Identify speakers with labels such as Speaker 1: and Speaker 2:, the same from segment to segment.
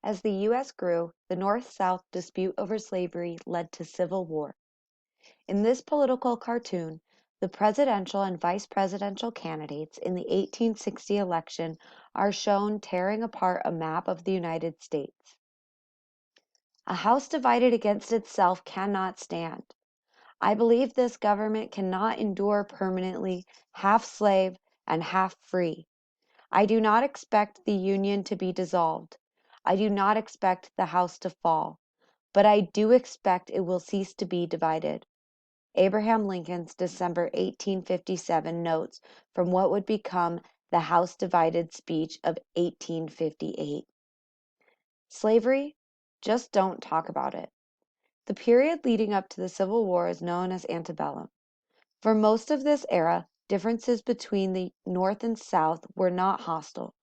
Speaker 1: As the U.S. grew, the North-South dispute over slavery led to civil war. In this political cartoon, the presidential and vice presidential candidates in the 1860 election are shown tearing apart a map of the United States. A house divided against itself cannot stand. I believe this government cannot endure permanently half slave and half free. I do not expect the Union to be dissolved. I do not expect the house to fall, but I do expect it will cease to be divided. Abraham Lincoln's December 1857 notes from what would become the House Divided speech of 1858. Slavery? Just don't talk about it. The period leading up to the Civil War is known as antebellum. For most of this era, differences between the North and South were not hostile.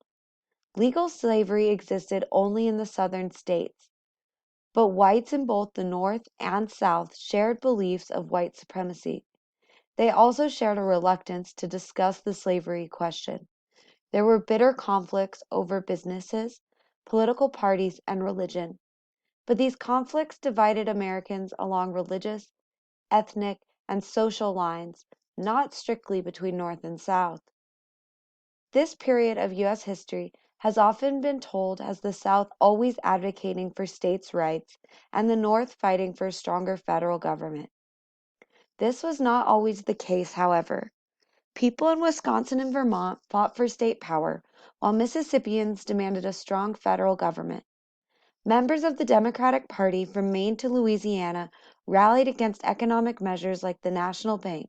Speaker 1: Legal slavery existed only in the southern states, but whites in both the North and South shared beliefs of white supremacy. They also shared a reluctance to discuss the slavery question. There were bitter conflicts over businesses, political parties, and religion. But these conflicts divided Americans along religious, ethnic, and social lines, not strictly between North and South. This period of U.S. history has often been told as the South always advocating for states' rights and the North fighting for a stronger federal government. This was not always the case, however. People in Wisconsin and Vermont fought for state power, while Mississippians demanded a strong federal government. Members of the Democratic Party from Maine to Louisiana rallied against economic measures like the National Bank.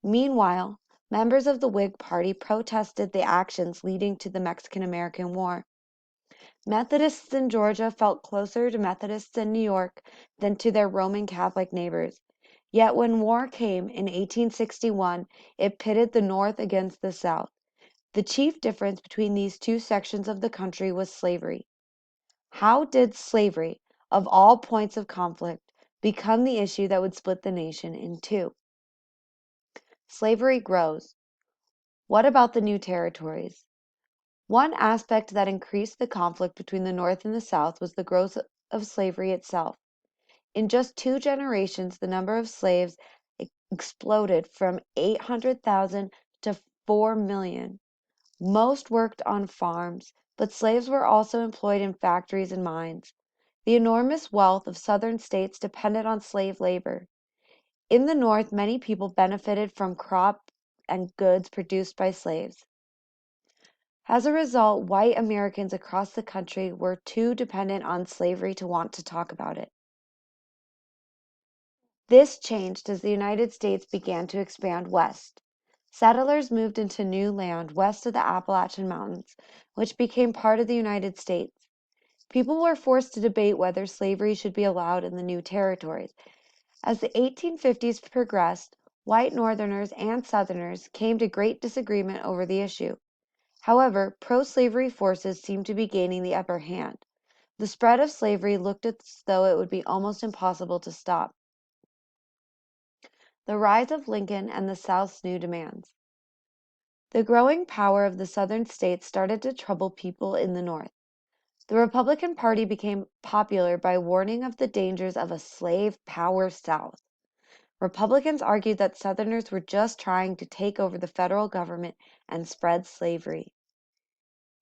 Speaker 1: Meanwhile, members of the Whig Party protested the actions leading to the Mexican-American War. Methodists in Georgia felt closer to Methodists in New York than to their Roman Catholic neighbors. Yet when war came in 1861, it pitted the North against the South. The chief difference between these two sections of the country was slavery. How did slavery, of all points of conflict, become the issue that would split the nation in two? Slavery grows. What about the new territories? One aspect that increased the conflict between the North and the South was the growth of slavery itself. In just 2 generations, the number of slaves exploded from 800,000 to 4 million. Most worked on farms, but slaves were also employed in factories and mines. The enormous wealth of southern states depended on slave labor. In the North, many people benefited from crops and goods produced by slaves. As a result, white Americans across the country were too dependent on slavery to want to talk about it. This changed as the United States began to expand west. Settlers moved into new land west of the Appalachian Mountains, which became part of the United States. People were forced to debate whether slavery should be allowed in the new territories. As the 1850s progressed, white Northerners and Southerners came to great disagreement over the issue. However, pro-slavery forces seemed to be gaining the upper hand. The spread of slavery looked as though it would be almost impossible to stop. The rise of Lincoln and the South's new demands. The growing power of the Southern states started to trouble people in the North. The Republican Party became popular by warning of the dangers of a slave power South. Republicans argued that Southerners were just trying to take over the federal government and spread slavery.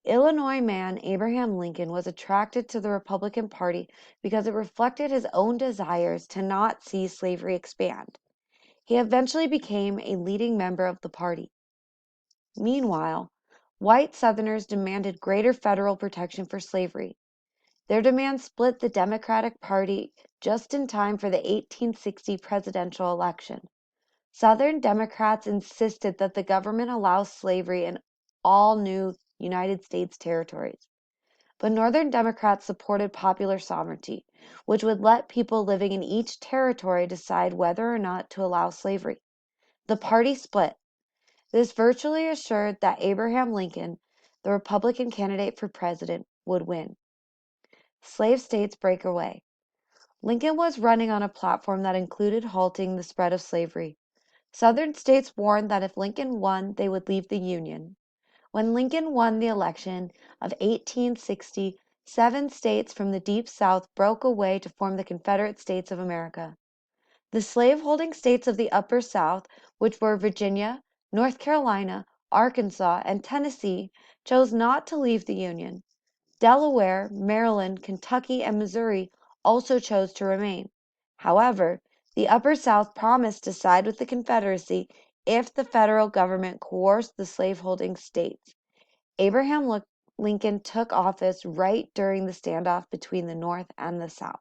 Speaker 1: Illinois man Abraham Lincoln was attracted to the Republican Party because it reflected his own desires to not see slavery expand. He eventually became a leading member of the party. Meanwhile, white Southerners demanded greater federal protection for slavery. Their demand split the Democratic Party just in time for the 1860 presidential election. Southern Democrats insisted that the government allow slavery in all new United States territories. But Northern Democrats supported popular sovereignty, which would let people living in each territory decide whether or not to allow slavery. The party split. This virtually assured that Abraham Lincoln, the Republican candidate for president, would win. Slave states break away. Lincoln was running on a platform that included halting the spread of slavery. Southern states warned that if Lincoln won, they would leave the Union. When Lincoln won the election of 1860, 7 states from the Deep South broke away to form the Confederate States of America. The slaveholding states of the Upper South, which were Virginia, North Carolina, Arkansas, and Tennessee, chose not to leave the Union. Delaware, Maryland, Kentucky, and Missouri also chose to remain. However, the Upper South promised to side with the Confederacy if the federal government coerced the slaveholding states. Abraham Lincoln took office right during the standoff between the North and the South.